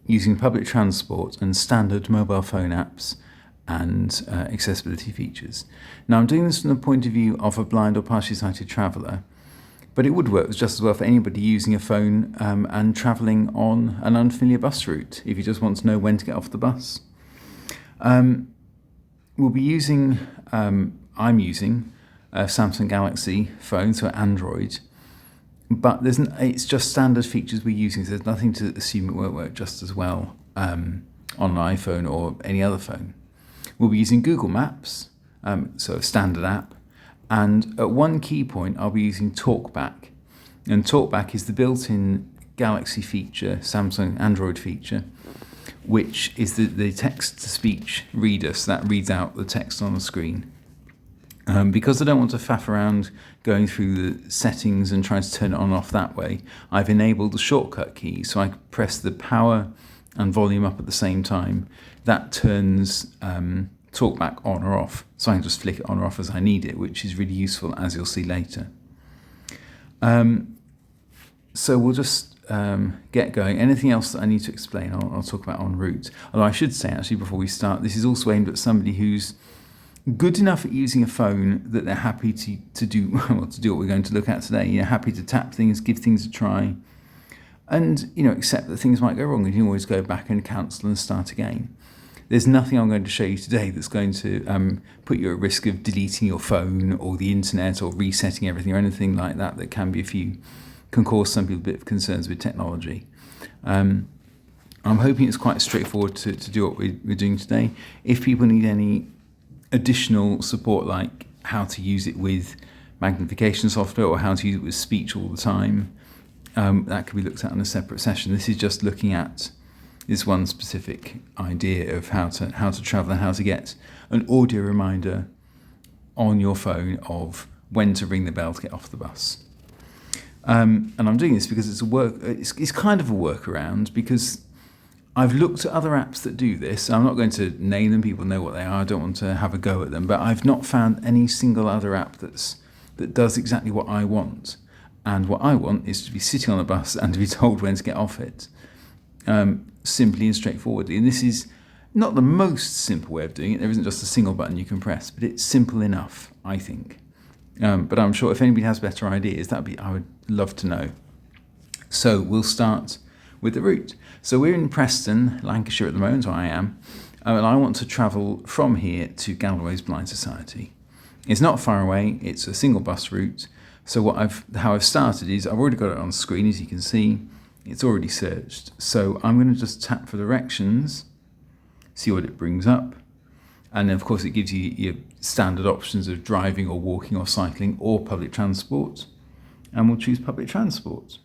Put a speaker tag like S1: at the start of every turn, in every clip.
S1: using public transport and standard mobile phone apps and accessibility features. Now, I'm doing this from the point of view of a blind or partially sighted traveller, but it would work just as well for anybody using a phone and travelling on an unfamiliar bus route, if you just want to know when to get off the bus. We'll be using, I'm using a Samsung Galaxy phone, so Android, but it's just standard features we're using, so there's nothing to assume it won't work just as well on an iPhone or any other phone. We'll be using Google Maps, so a standard app, and at one key point I'll be using TalkBack, and TalkBack is the built-in Galaxy feature, Samsung Android feature, which is the text-to-speech reader, so that reads out the text on the screen. Because I don't want to faff around going through the settings and trying to turn it on and off that way, I've enabled the shortcut key, so I press the power and volume up at the same time. That turns TalkBack on or off, so I can just flick it on or off as I need it, which is really useful, as you'll see later. So we'll just get going. Anything else that I need to explain, I'll talk about en route. Although I should say, actually, before we start, this is also aimed at somebody who's good enough at using a phone that they're happy to do what we're going to look at today. You're happy to tap things, give things a try, and accept that things might go wrong. You can always go back and cancel and start again. There's nothing I'm going to show you today that's going to put you at risk of deleting your phone or the internet or resetting everything or anything like that can cause some people a bit of concerns with technology. I'm hoping it's quite straightforward to do what we're doing today. If people need any additional support, like how to use it with magnification software or how to use it with speech all the time, that could be looked at in a separate session. This is just looking at this one specific idea of how to travel and how to get an audio reminder on your phone of when to ring the bell to get off the bus. And I'm doing this because it's kind of a workaround, because I've looked at other apps that do this. I'm not going to name them, people know what they are, I don't want to have a go at them, but I've not found any single other app that does exactly what I want. And what I want is to be sitting on a bus and to be told when to get off it, simply and straightforwardly. And this is not the most simple way of doing it. There isn't just a single button you can press, but it's simple enough, I think. But I'm sure if anybody has better ideas, I would love to know. So we'll start with the route. So we're in Preston, Lancashire at the moment, or I am, and I want to travel from here to Galloway's Blind Society. It's not far away, it's a single bus route. So how I've started is, I've already got it on screen, as you can see. It's already searched. So I'm going to just tap for directions, see what it brings up. And then, of course, it gives you your standard options of driving or walking or cycling or public transport. And we'll choose public transport.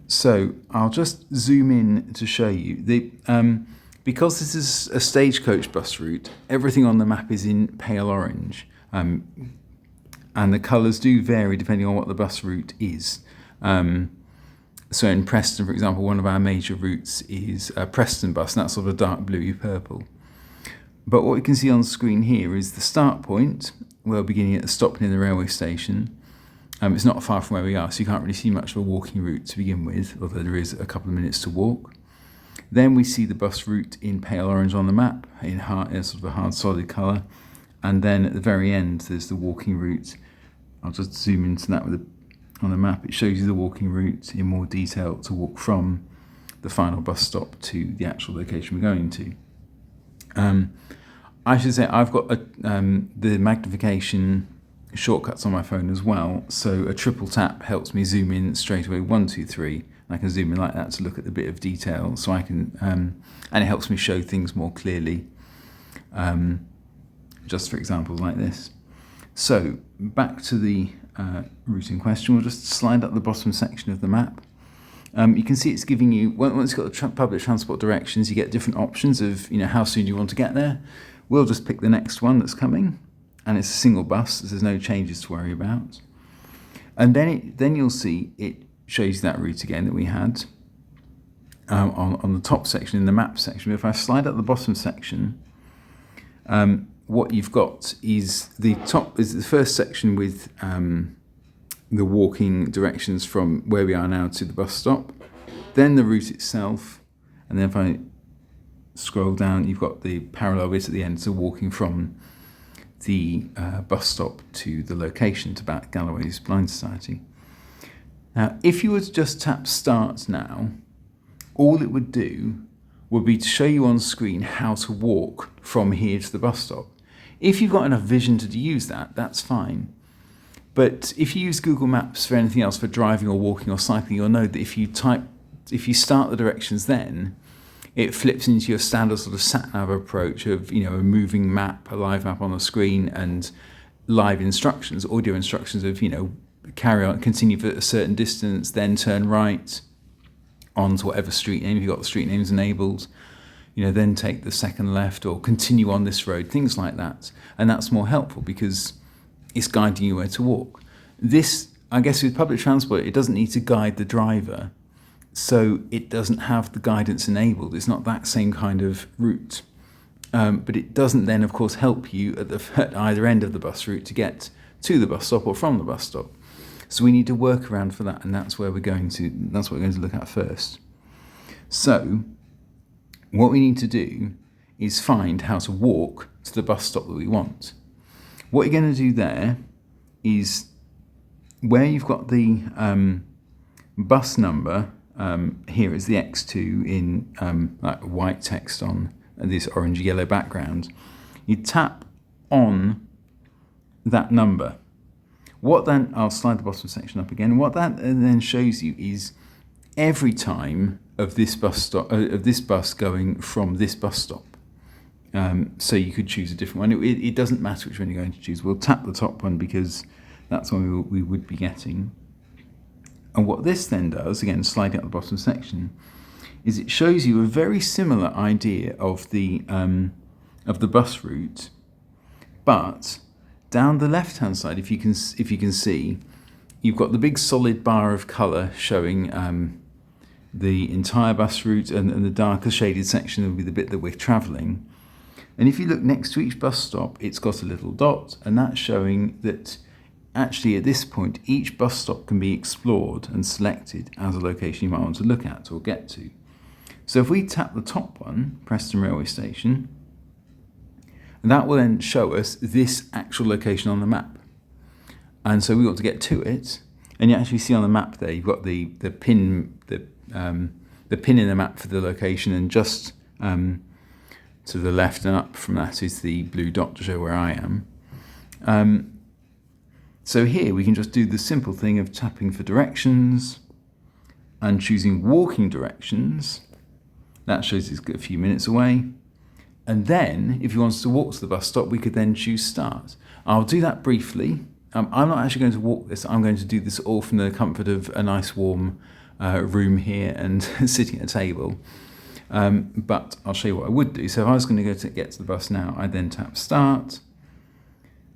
S1: So I'll just zoom in to show you. Because this is a stagecoach bus route, everything on the map is in pale orange. And the colours do vary depending on what the bus route is. So in Preston, for example, one of our major routes is a Preston bus, and that's sort of a dark bluey purple. But what we can see on screen here is the start point. We're beginning at the stop near the railway station. It's not far from where we are, so you can't really see much of a walking route to begin with, although there is a couple of minutes to walk. Then we see the bus route in pale orange on the map, in sort of a hard solid colour. And then at the very end, there's the walking route. I'll just zoom into that on the map. It shows you the walking route in more detail to walk from the final bus stop to the actual location we're going to. I should say I've got the magnification shortcuts on my phone as well, so a triple tap helps me zoom in straight away, 1, 2, 3, and I can zoom in like that to look at the bit of detail, so I can and it helps me show things more clearly, just for examples like this. So back to the route in question. We'll just slide up the bottom section of the map. You can see it's giving you, once you've got the public transport directions, you get different options of how soon you want to get there. We'll just pick the next one that's coming, and it's a single bus, so there's no changes to worry about. And then you'll see it shows you that route again that we had on the top section, in the map section. If I slide up the bottom section, what you've got is the first section with the walking directions from where we are now to the bus stop, then the route itself, And then if I scroll down, you've got the parallel bit at the end, so walking from the bus stop to the location, to back Galloway's Blind Society. Now, if you were to just tap Start now, all it would do would be to show you on screen how to walk from here to the bus stop. If you've got enough vision to use that, that's fine. But if you use Google Maps for anything else, for driving or walking or cycling, you'll know that if you start the directions then, it flips into your standard sort of sat-nav approach of, a moving map, a live map on the screen, and live instructions, audio instructions of, carry on, continue for a certain distance, then turn right onto whatever street name, if you've got the street names enabled, then take the second left or continue on this road, things like that. And that's more helpful because it's guiding you where to walk. This, I guess with public transport, it doesn't need to guide the driver, so it doesn't have the guidance enabled. It's not that same kind of route. But it doesn't then, of course, help you at either end of the bus route to get to the bus stop or from the bus stop. So we need to work around for that, and that's what we're going to look at first. So what we need to do is find how to walk to the bus stop that we want. What you're going to do there is where you've got the bus number, here is the X2 in like white text on this orange-yellow background. You tap on that number. What then, I'll slide the bottom section up again. What that then shows you is every time of this bus going from this bus stop. So you could choose a different one. It doesn't matter which one you're going to choose. We'll tap the top one because that's one we would be getting. And what this then does, again sliding up the bottom section, is it shows you a very similar idea of the bus route, but down the left-hand side, if you can see, you've got the big solid bar of colour showing the entire bus route, and the darker shaded section will be the bit that we're travelling. And if you look next to each bus stop, it's got a little dot, and that's showing that actually at this point, each bus stop can be explored and selected as a location you might want to look at or get to. So if we tap the top one, Preston Railway Station, that will then show us this actual location on the map. And so we want to get to it, and you actually see on the map there, you've got the pin in the map for the location, and just to the left and up from that is the blue dot to show where I am. So here we can just do the simple thing of tapping for directions and choosing walking directions. That shows it's a few minutes away. And then, if you want us to walk to the bus stop, we could then choose Start. I'll do that briefly. I'm not actually going to walk this. I'm going to do this all from the comfort of a nice warm room here and sitting at a table. But I'll show you what I would do. So if I was going to get to the bus now, I'd then tap Start.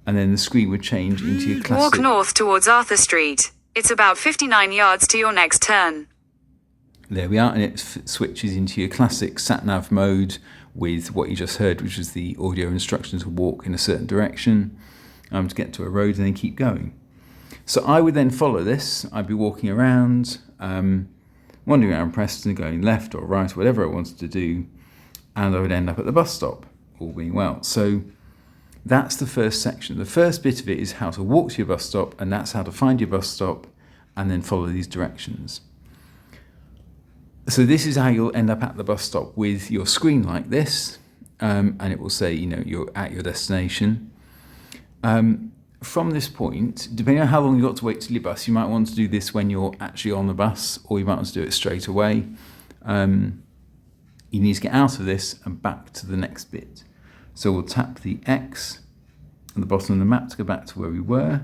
S1: And then the screen would change into your classic...
S2: Walk north towards Arthur Street. It's about 59 yards to your next turn.
S1: There we are, and it switches into your classic sat-nav mode with what you just heard, which is the audio instruction to walk in a certain direction to get to a road and then keep going. So I would then follow this. I'd be walking around, wandering around Preston, going left or right, whatever I wanted to do, and I would end up at the bus stop, all being well. So that's the first section. The first bit of it is how to walk to your bus stop, and that's how to find your bus stop and then follow these directions. So this is how you'll end up at the bus stop with your screen like this, and it will say, you're at your destination. From this point, depending on how long you've got to wait till your bus, you might want to do this when you're actually on the bus, or you might want to do it straight away. You need to get out of this and back to the next bit. So we'll tap the X at the bottom of the map to go back to where we were.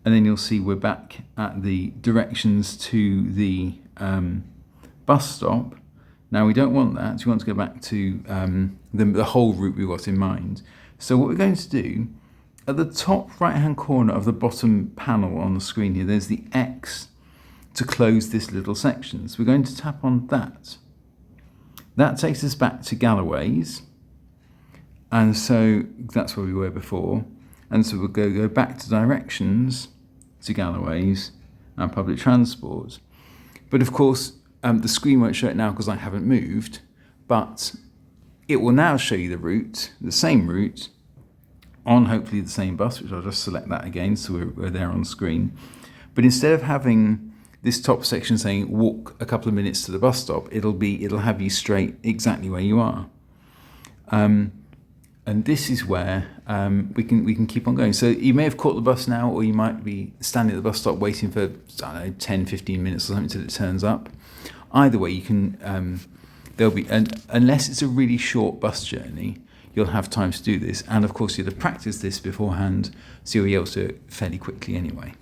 S1: And then you'll see we're back at the directions to the bus stop. Now we don't want that. We want to go back to the whole route we got in mind. So what we're going to do, at the top right-hand corner of the bottom panel on the screen here, there's the X to close this little section. So we're going to tap on that. That takes us back to Galloway's. And so that's where we were before. And so we'll go back to directions to Galloway's and public transport. But of course, the screen won't show it now because I haven't moved, but it will now show you the route, the same route, on hopefully the same bus, which I'll just select that again so we're there on screen. But instead of having this top section saying walk a couple of minutes to the bus stop, it'll have you straight exactly where you are. And this is where we can keep on going. So you may have caught the bus now, or you might be standing at the bus stop waiting for, I don't know, 10, 15 minutes or something till it turns up. Either way, you can, there'll be, unless it's a really short bus journey, you'll have time to do this. And of course, you'll have practiced this beforehand, so you'll be able to do it fairly quickly anyway.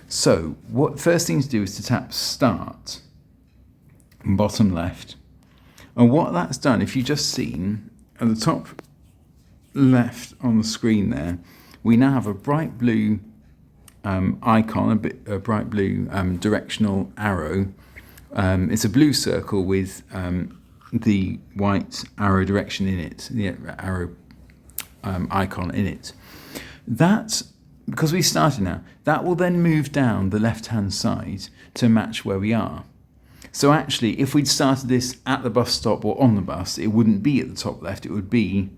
S1: So what first thing to do is to tap Start, bottom left. And what that's done, if you've just seen, at the top left on the screen there, we now have a bright blue icon, a bright blue directional arrow. It's a blue circle with the white arrow direction in it, the arrow icon in it. That, because we started now, that will then move down the left-hand side to match where we are. So actually, if we'd started this at the bus stop or on the bus, it wouldn't be at the top left, it would be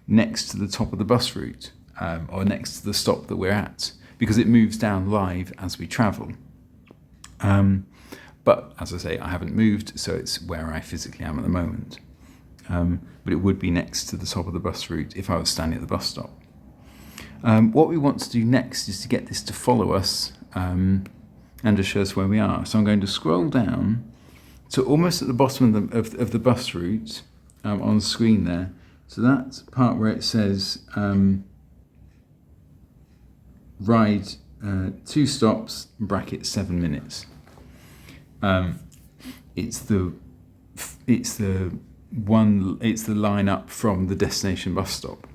S1: next to the top of the bus route, or next to the stop that we're at, because it moves down live as we travel. But as I say, I haven't moved, so it's where I physically am at the moment. But it would be next to the top of the bus route if I was standing at the bus stop. What we want to do next is to get this to follow us and to show us where we are. So I'm going to scroll down to almost at the bottom of the bus route on the screen there. So that's part where it says ride 2 stops, bracket 7 minutes. It's the line up from the destination bus stop.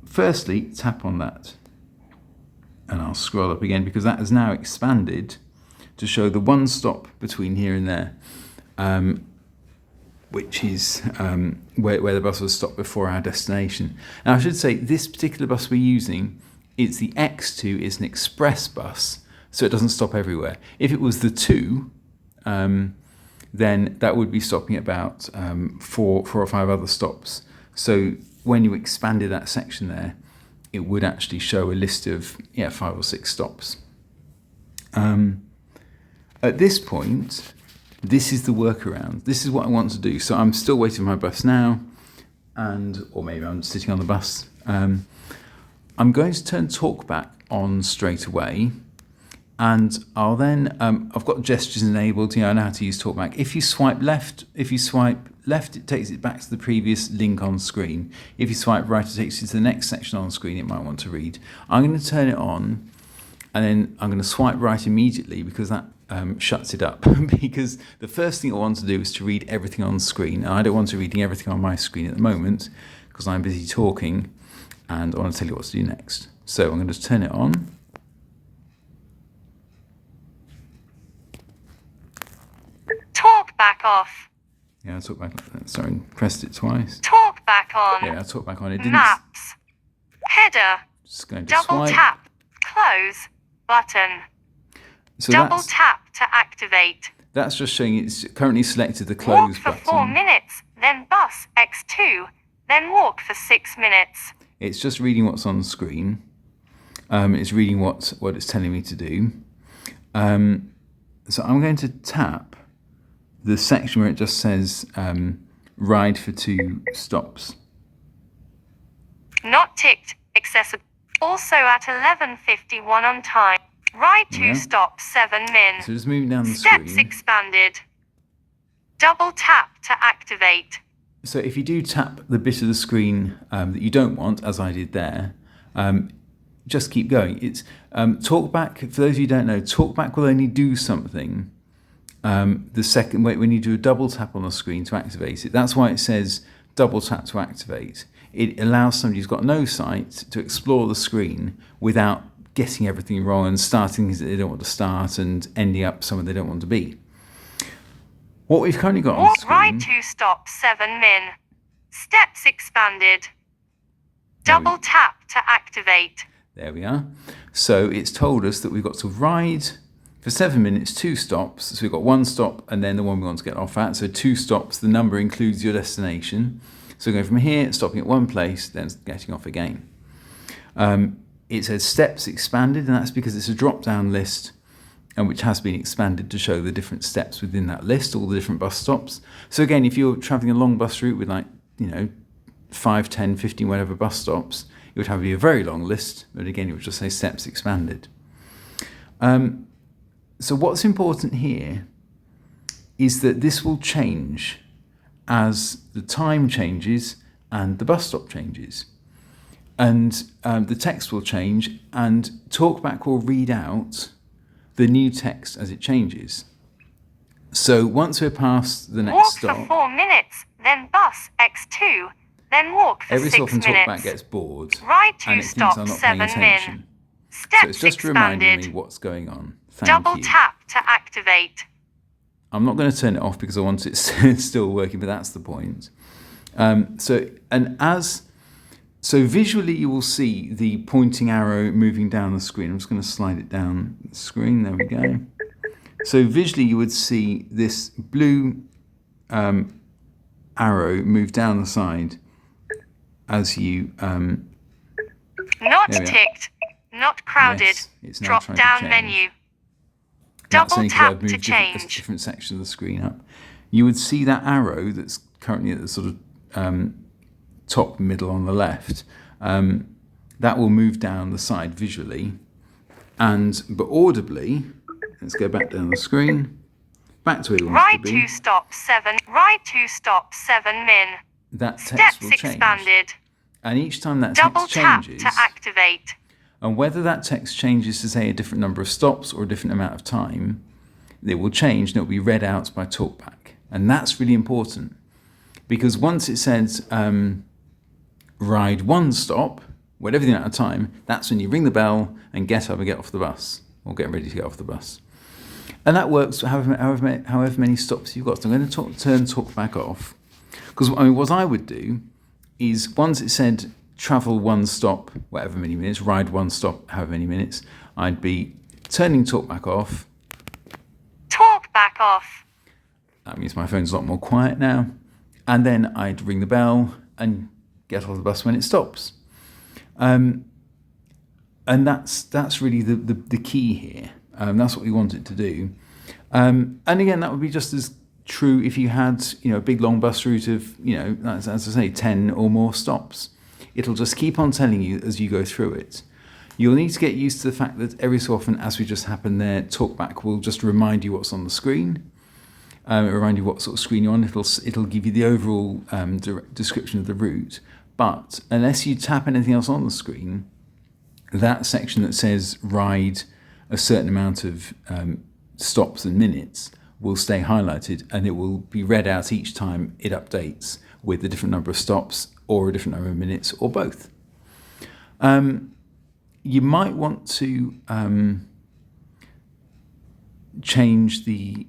S1: Firstly, tap on that, and I'll scroll up again because that has now expanded to show the 1 stop between here and there, which is where the bus was stopped before our destination. Now I should say this particular bus we're using, it's the X2, it's an express bus, so it doesn't stop everywhere. If it was the 2, then that would be stopping at about 4 or 5 other stops. So when you expanded that section there, it would actually show a list of 5 or 6 stops. At this point, this is the workaround. This is what I want to do. So I'm still waiting for my bus now, or maybe I'm sitting on the bus. I'm going to turn talkback on straight away, and I'll then, I've got gestures enabled, I know how to use talkback. If you swipe left, it takes it back to the previous link on screen. If you swipe right, it takes you to the next section on screen it might want to read. I'm going to turn it on, and then I'm going to swipe right immediately because that shuts it up. Because the first thing I want to do is to read everything on screen. And I don't want to be reading everything on my screen at the moment because I'm busy talking, and I want to tell you what to do next. So I'm going to turn it on.
S3: Talk back off.
S1: Yeah, I talk back. Sorry, pressed it twice.
S3: Talk back on.
S1: Yeah, I talk back on. It didn't.
S3: Maps. Header.
S1: Just going to
S3: Double
S1: swipe.
S3: tap. Close. Button.
S1: So
S3: Double tap to activate.
S1: that's just showing it's currently selected the
S3: Walk
S1: close
S3: for
S1: button.
S3: 4 minutes, then bus X2, then walk for 6 minutes.
S1: It's just reading what's on the screen. It's reading what it's telling me to do. So I'm going to tap the section where it just says ride for 2 stops.
S3: Not ticked. Accessible. Also at 11:51 on time. Ride 2
S1: Yeah.
S3: stops 7 min.
S1: So just moving down the
S3: Steps
S1: screen.
S3: expanded. Double tap to activate.
S1: So if you do tap the bit of the screen that you don't want, as I did there, just keep going. It's talkback. For those of you who don't know, talkback will only do something the second when you do a double tap on the screen to activate it. That's why it says double tap to activate. It allows somebody who's got no sight to explore the screen without getting everything wrong and starting things that they don't want to start and ending up somewhere they don't want to be. What we've currently got on the
S3: Walk
S1: screen.
S3: ride 2 stops 7 min. Steps expanded. Double tap to activate.
S1: There we are. So it's told us that we've got to ride For 7 minutes, 2 stops. So we've got 1 stop and then the one we want to get off at. So 2 stops, the number includes your destination. So going from here, stopping at one place, then getting off again. It says steps expanded, and that's because it's a drop-down list and which has been expanded to show the different steps within that list, all the different bus stops. So again, if you're traveling a long bus route with 5, 10, 15, whatever bus stops, it would have a very long list, but again, it would just say steps expanded. So what's important here is that this will change as the time changes and the bus stop changes. And the text will change, and TalkBack will read out the new text as it changes. So once we're past the next
S3: Walk
S1: stop,
S3: for 4 minutes, then bus X2, then walk for
S1: every
S3: 6
S1: so often
S3: minutes.
S1: TalkBack gets bored
S3: Ride
S1: and
S3: 2
S1: it thinks I'm
S3: stops,
S1: not paying
S3: 7
S1: attention.
S3: min.
S1: So
S3: Steps
S1: it's just reminding
S3: expanded.
S1: me what's going on. Thank
S3: Double
S1: you.
S3: tap to activate.
S1: I'm not going to turn it off because I want it still working, but that's the point. So visually you will see the pointing arrow moving down the screen. I'm just going to slide it down the screen. There we go. So visually you would see this blue arrow move down the side as you...
S3: Not
S1: there we are.
S3: ticked. Not crowded.
S1: Yes, it's now
S3: Drop
S1: trying to
S3: down
S1: change.
S3: menu.
S1: That's
S3: Double
S1: only 'cause
S3: tap
S1: I've
S3: to
S1: moved
S3: change.
S1: different section of the screen up. You would see that arrow that's currently at the sort of top middle on the left. That will move down the side visually, but audibly. Let's go back down the screen. Back to where we want
S3: Ride
S1: to be.
S3: 2 stops 7. Ride 2 stops 7 min.
S1: That text
S3: Steps
S1: will change.
S3: expanded.
S1: And each time that
S3: Double
S1: text
S3: tap
S1: changes,
S3: to activate.
S1: and whether that text changes to say a different number of stops or a different amount of time, it will change and it will be read out by TalkBack. And that's really important because once it says ride 1 stop, whatever the amount of time, that's when you ring the bell and get up and get off the bus or get ready to get off the bus. And that works however many stops you've got. So I'm going to turn TalkBack off because what I would do is once it said travel 1 stop, whatever many minutes, ride 1 stop, however many minutes, I'd be turning TalkBack off.
S3: TalkBack off.
S1: That means my phone's a lot more quiet now. And then I'd ring the bell and get off the bus when it stops. And that's really the key here. That's what we want it to do. And again, that would be just as true if you had, a big long bus route of, as I say, 10 or more stops. It'll just keep on telling you as you go through it. You'll need to get used to the fact that every so often, as we just happened there, TalkBack will just remind you what's on the screen. It'll remind you what sort of screen you're on. It'll give you the overall description of the route. But unless you tap anything else on the screen, that section that says ride a certain amount of stops and minutes will stay highlighted, and it will be read out each time it updates with a different number of stops or a different number of minutes or both. You might want to change the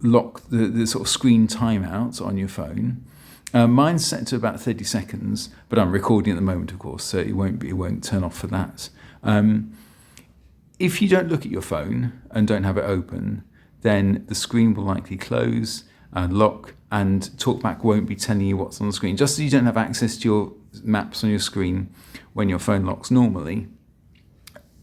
S1: lock, the sort of screen timeout on your phone. Mine's set to about 30 seconds, but I'm recording at the moment, of course, so it won't turn off for that. If you don't look at your phone and don't have it open, then the screen will likely close and lock, and TalkBack won't be telling you what's on the screen. Just as you don't have access to your maps on your screen when your phone locks normally,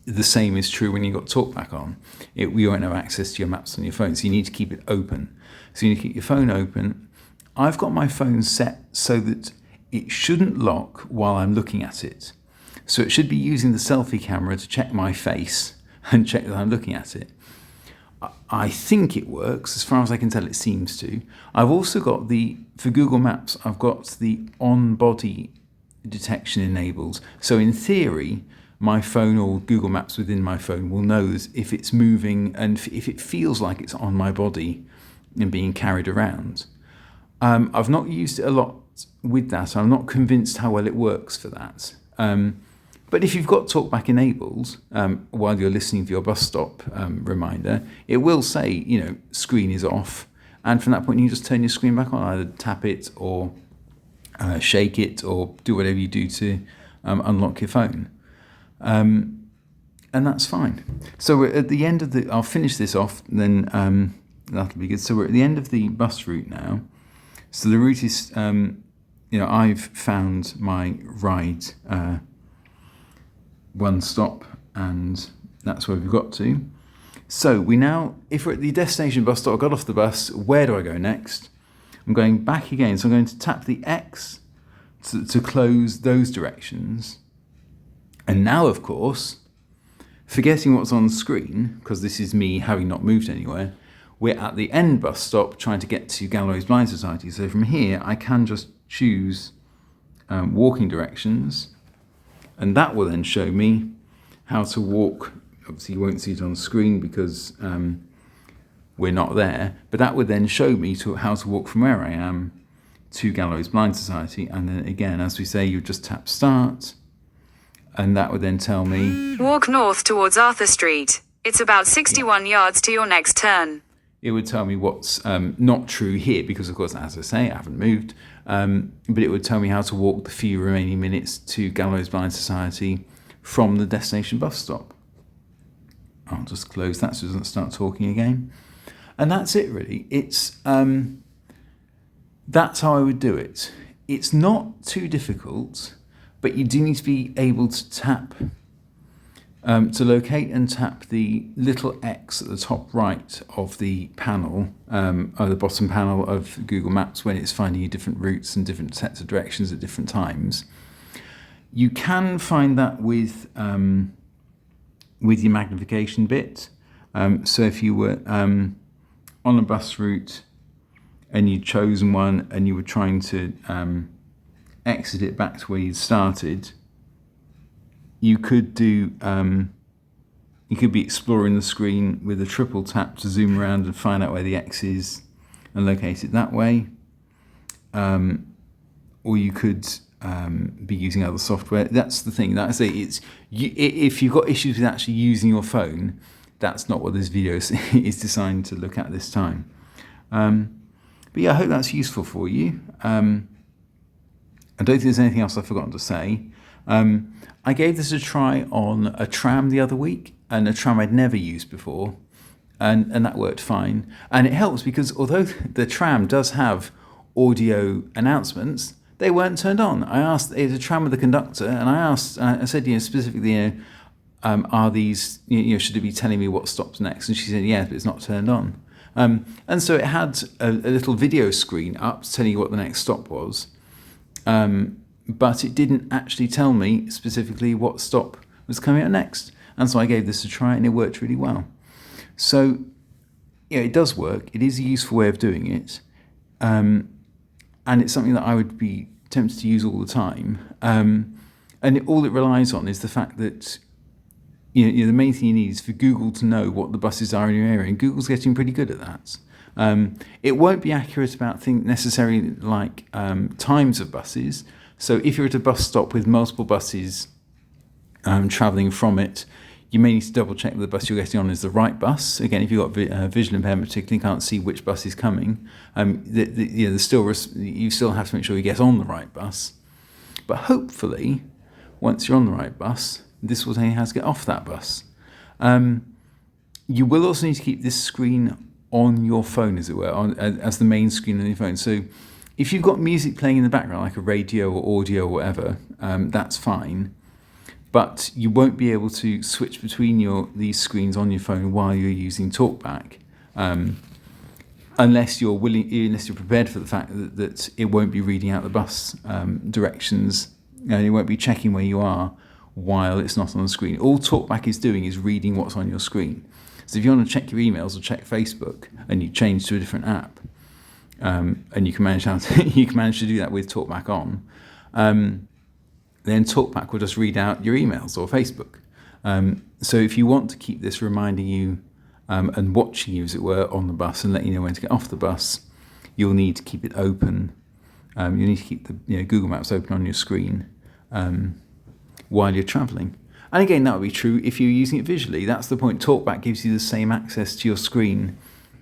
S1: the same is true when you've got TalkBack on. You won't have access to your maps on your phone, so you need to keep it open. So you need to keep your phone open. I've got my phone set so that it shouldn't lock while I'm looking at it. So it should be using the selfie camera to check my face and check that I'm looking at it. I think it works, as far as I can tell it seems to. I've also got for Google Maps, I've got the on-body detection enabled. So in theory, my phone or Google Maps within my phone will know if it's moving and if it feels like it's on my body and being carried around. I've not used it a lot with that. I'm not convinced how well it works for that. But if you've got TalkBack enabled while you're listening for your bus stop reminder, it will say, screen is off. And from that point, you just turn your screen back on, either tap it or shake it or do whatever you do to unlock your phone. And and that's fine. So we're at the end of I'll finish this off, then that'll be good. So we're at the end of the bus route now. So the route is, I've found my ride one stop, and that's where we've got to. So if we're at the destination bus stop, I got off the bus, where do I go next? I'm going back again, so I'm going to tap the X to close those directions. And now, of course, forgetting what's on the screen, because this is me having not moved anywhere, we're at the end bus stop trying to get to Gallows Blind Society. So from here, I can just choose walking directions, and that will then show me how to walk. Obviously, you won't see it on the screen because we're not there, but that would then show me how to walk from where I am to Gallows Blind Society. And then again, as we say, you just tap start, and that would then tell me...
S2: Walk north towards Arthur Street. It's about 61 yards to your next turn.
S1: It would tell me what's not true here, because of course, as I say, I haven't moved, but it would tell me how to walk the few remaining minutes to Gallows Blind Society from the destination bus stop. I'll just close that so it doesn't start talking again. And that's it, really. That's how I would do it. It's not too difficult, but you do need to be able to tap, to locate and tap the little X at the top right of the panel, or the bottom panel of Google Maps when it's finding you different routes and different sets of directions at different times. You can find that with your magnification bit. So if you were on a bus route and you'd chosen one and you were trying to exit it back to where you'd started, you could do you could be exploring the screen with a triple tap to zoom around and find out where the X is and locate it that way, or you could be using other software. That's the thing. That I say, if you've got issues with actually using your phone, that's not what this video is designed to look at this time. But yeah, I hope that's useful for you. I don't think there's anything else I've forgotten to say. I gave this a try on a tram the other week, and a tram I'd never used before, and that worked fine. And it helps because although the tram does have audio announcements, they weren't turned on. I asked, it was a tram with the conductor, and I said, specifically, are these, should it be telling me what stops next? And she said, yeah, but it's not turned on. And so it had a little video screen up telling you what the next stop was. But it didn't actually tell me specifically what stop was coming up next. And so I gave this a try, and it worked really well. So, it does work. It is a useful way of doing it. And it's something that I would be tempted to use all the time. All it relies on is the fact that the main thing you need is for Google to know what the buses are in your area, and Google's getting pretty good at that. It won't be accurate about things necessarily like times of buses. So if you're at a bus stop with multiple buses travelling from it, you may need to double check that the bus you're getting on is the right bus. Again, if you've got visual impairment, particularly can't see which bus is coming, you still have to make sure you get on the right bus. But hopefully, once you're on the right bus, this will tell you how to get off that bus. You will also need to keep this screen on your phone, as it were, as the main screen on your phone. So if you've got music playing in the background, like a radio or audio or whatever, that's fine. But you won't be able to switch between these screens on your phone while you're using TalkBack, unless you're prepared for the fact that it won't be reading out the bus directions, and it won't be checking where you are while it's not on the screen. All TalkBack is doing is reading what's on your screen. So if you want to check your emails or check Facebook, and you change to a different app, and you can manage to do that with TalkBack on, then TalkBack will just read out your emails or Facebook. So if you want to keep this reminding you and watching you, as it were, on the bus and let you know when to get off the bus, you'll need to keep it open. You need to keep the Google Maps open on your screen while you're travelling. And again, that would be true if you're using it visually. That's the point. TalkBack gives you the same access to your screen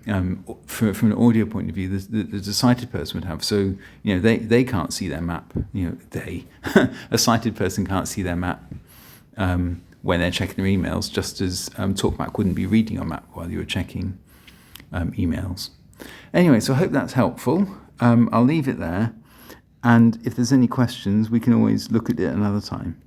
S1: from an audio point of view that a sighted person would have. So they can't see their map. A sighted person can't see their map when they're checking their emails, just as TalkBack wouldn't be reading your map while you were checking emails. Anyway, so I hope that's helpful. I'll leave it there. And if there's any questions, we can always look at it another time.